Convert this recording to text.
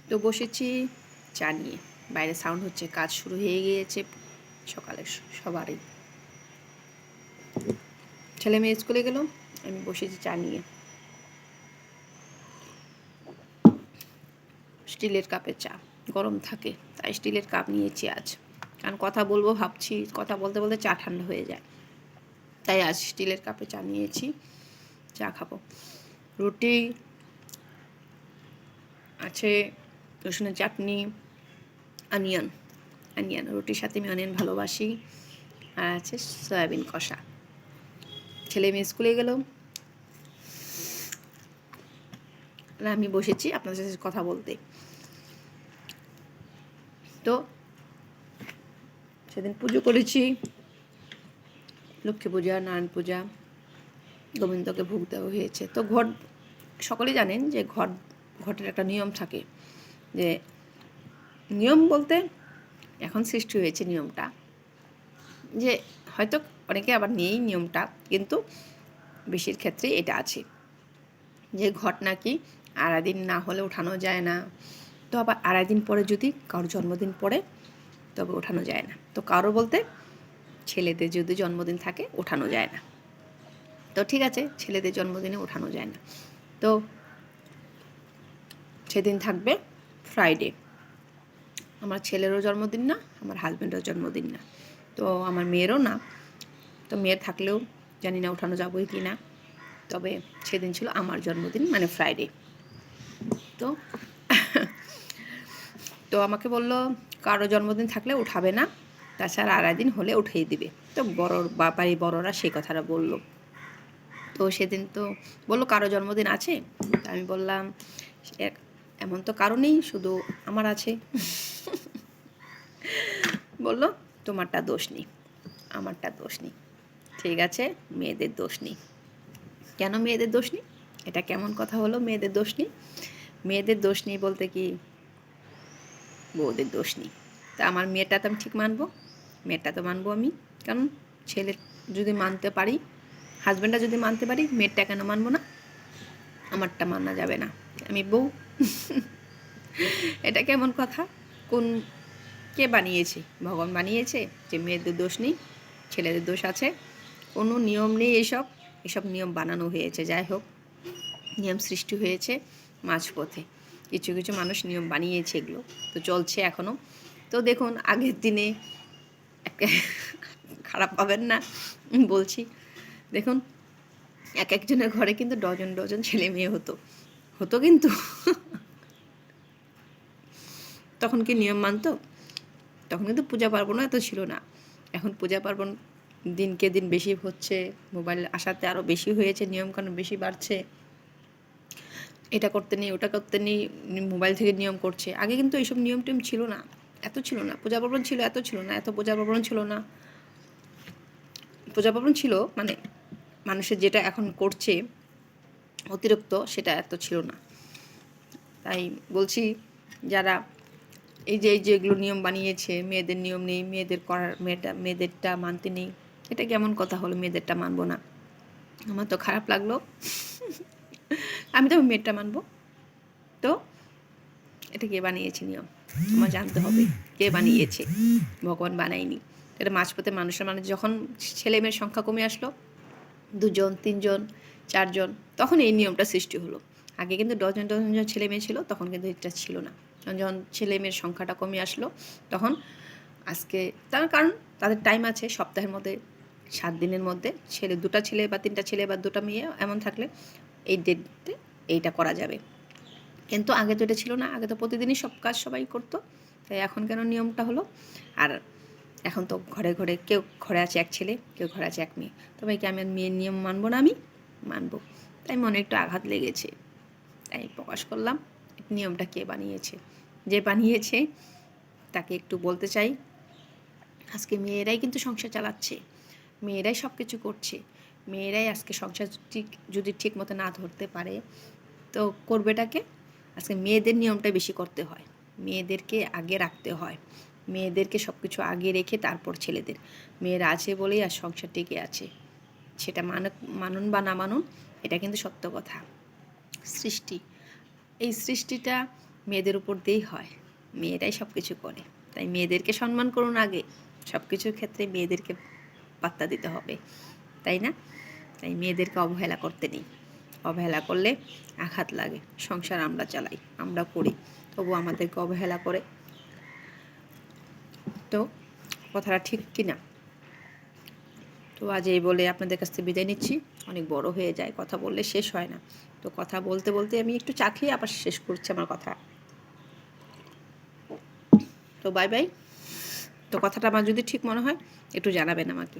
তো বসেছি চা নিয়ে, বাইরে সাউন্ড হচ্ছে, কাজ শুরু হয়ে গিয়েছে সকালে সবারই। ছেলে মেয়ে স্কুলে গেল, আমি বসেছি চা নিয়ে। স্টিলের কাপে চা, গরম থাকে তাই স্টিলের কাপ নিয়েছি আজ, কারণ কথা বলবো ভাবছি, কথা বলতে বলতে চা ঠান্ডা হয়ে যায়, তাই আজ স্টিলের কাপে চা নিয়েছি, চা খাবো। রুটি আছে, রসুনের চাটনি, অনিয়ন অনিয়ন রুটির সাথে আমি অনিয়ন ভালোবাসি, আর আছে সয়াবিন কষা। ছেলে মেয়ে স্কুলে গেল, আমি বসেছি আপনাদের সাথে কথা বলতে। তো সেদিন পুজো করেছি, লক্ষ্মী পূজা, নারায়ণ পূজা, গোবিন্দকে ভোগ দেওয়া হয়েছে। তো সকলেই জানেন যে ঘটের একটা নিয়ম থাকে, যে নিয়ম বলতে এখন সৃষ্টি হয়েছে নিয়মটা, যে হয়তো অনেকে আবার নেই নিয়মটা, কিন্তু বেশির ক্ষেত্রেই এটা আছে যে ঘট নাকি আড়াই দিন না হলে ওঠানো যায় না। তো আবার আড়াই দিন পরে যদি কারোর জন্মদিন পড়ে তবে ওঠানো যায় না। তো কারো বলতে ছেলেদের যদি জন্মদিন থাকে ওঠানো যায় না। তো ঠিক আছে, ছেলেদের জন্মদিনে ওঠানো যায় না, তো সেদিন থাকবে ফ্রাইডে। আমার ছেলেরও জন্মদিন না, আমার হাজব্যান্ডেরও জন্মদিন না, তো আমার মেয়েরও না। তো মেয়ের থাকলেও জানি না ওঠানো যাবই কি না, তবে সেদিন ছিল আমার জন্মদিন, মানে ফ্রাইডে। তো তো আমাকে বলল কারো জন্মদিন থাকলে উঠাবে না, তাছাড়া আড়াই দিন হলে উঠিয়ে দিবে। তো বাড়ির বড়রা সেই কথাটা বলল। তো সেদিন তো বললো কারো জন্মদিন আছে, তো আমি বললাম এমন তো কারো নেই, শুধু আমার আছে। বলল তোমারটা দোষ নেই, আমারটা দোষ নেই। ঠিক আছে, মেয়েদের দোষ নেই। কেন মেয়েদের দোষ নেই? এটা কেমন কথা হলো, মেয়েদের দোষ নেই? মেয়েদের দোষ নেই বলতে কি বউদের দোষ নেই? তা আমার মেয়েটা তো আমি ঠিক মানবো, মেয়েটা তো মানবো আমি, কারণ ছেলে যদি মানতে পারি, হাজব্যান্ডটা যদি মানতে পারি, মেয়েরটা কেন মানবো না? আমারটা মানা যাবে না, আমি বউ। এটা কেমন কথা? কোন কে বানিয়েছে? ভগবান বানিয়েছে যে মেয়েদের দোষ নেই, ছেলেদের দোষ আছে? কোনো নিয়ম নেই, এসব নিয়ম বানানো হয়েছে। যাই হোক, নিয়ম সৃষ্টি হয়েছে মাঝপথে, কিছু কিছু মানুষ নিয়ম বানিয়েছে, এগুলো তো চলছে এখনও। তো দেখুন আগের দিনে খারাপ পাবেন না বলছি, দেখুন এক একজনের ঘরে কিন্তু ডজন ডজন ছেলে মেয়ে হতো কিন্তু তখন কি নিয়ম মানতো? তখন কিন্তু পূজা পার্বণও এত ছিল না। এখন পূজা পার্বণ দিনকে দিন বেশি হচ্ছে, মোবাইল আসাতে আরও বেশি হয়েছে, নিয়মকানুন বেশি বাড়ছে, এটা করতে নেই ওটা করতে নেই, মোবাইল থেকে নিয়ম করছে। আগে কিন্তু এইসব নিয়ম টিয়ম ছিল না, এত ছিল না। পূজা পার্বণ ছিল, এত ছিল না, এত পূজা পার্বণ ছিল না। পূজা পার্বণ ছিল মানে মানুষের যেটা এখন করছে অতিরিক্ত, সেটা এত ছিল না। তাই বলছি, যারা এই যেগুলো নিয়ম বানিয়েছে, মেয়েদের নিয়ম নেই, মেয়েদের করার মেয়েদেরটা মানতে নেই, এটা কেমন কথা হলো? মেয়েদেরটা মানবো না, আমার তো খারাপ লাগলো। আমি তো মেয়েরটা মানবো। তো এটা কে বানিয়েছে নিয়ম? আমার জানতে হবে কে বানিয়েছে, ভগবান বানায়নি। এটা মাঝপথে মানুষ যখন ছেলে মেয়ের সংখ্যা কমে আসলো, 2জন 3জন 4জন, তখন এই নিয়মটা সৃষ্টি হলো। আগে কিন্তু ডজন ডজন ছেলে মেয়ে ছিল, তখন কিন্তু এটা ছিল না। যখন ছেলে মেয়ের সংখ্যাটা কমে আসলো, তখন আজকে তার কারণ তাদের টাইম আছে সপ্তাহের মধ্যে 7 দিনের মধ্যে, দুটা ছেলে বা 3টা ছেলে বা 2টা মেয়ে এমন থাকলে এই ডেটে এইটা করা যাবে। কিন্তু আগে তো এটা ছিল না, আগে তো প্রতিদিনই সব কাজ সবাই করতো। তাই এখন কেন নিয়মটা হলো? আর এখন তো ঘরে ঘরে কেউ ঘরে আছে এক ছেলে, কেউ ঘরে আছে এক মেয়ে, তবে কি আমি মেয়ের নিয়ম মানবো না? আমি মানবো। তাই মনে একটু আঘাত লেগেছে, তাই প্রকাশ করলাম। নিয়মটা কে বানিয়েছে? যে বানিয়েছে তাকে একটু বলতে চাই, আজকে মেয়েরাই কিন্তু সংসার চালাচ্ছে, মেয়েরাই সব কিছু করছে, মেয়েরাই আজকে সংসার যদি ঠিক মতো না ধরতে পারে তো করবেটাকে? আজকে মেয়েদের নিয়মটা বেশি করতে হয়, মেয়েদেরকে আগে রাখতে হয়, মেয়েদেরকে সব কিছু আগে রেখে তারপর ছেলেদের। মেয়েরা আছে বলেই আর সংসার টিকে আছে, সেটা মানুন বা না মানুন, এটা কিন্তু সত্য কথা। সৃষ্টি, এই সৃষ্টিটা মেয়েদের উপর দিয়েই হয়, মেয়েরাই সব কিছু করে। তাই মেয়েদেরকে সম্মান করুন আগে, সব কিছুর ক্ষেত্রে মেয়েদেরকে পাত্তা দিতে হবে, তাই না? তাই মেয়েদেরকে অবহেলা করতে নেই, অবহেলা করলে আঘাত লাগে। সংসার আমরা চালাই, আমরা করি, তবু আমাদেরকে অবহেলা করে, তো কথাটা ঠিক কি না? তো আজ এই বলে আপনাদের কাছ থেকে বিদায় নিচ্ছি। অনেক বড় হয়ে যায়, কথা বললে শেষ হয় না। তো কথা বলতে বলতে আমি একটু চা খেয়ে আবার শেষ করছি আমার কথা। তো বাই বাই। তো কথাটা আমার যদি ঠিক মনে হয় একটু জানাবেন আমাকে।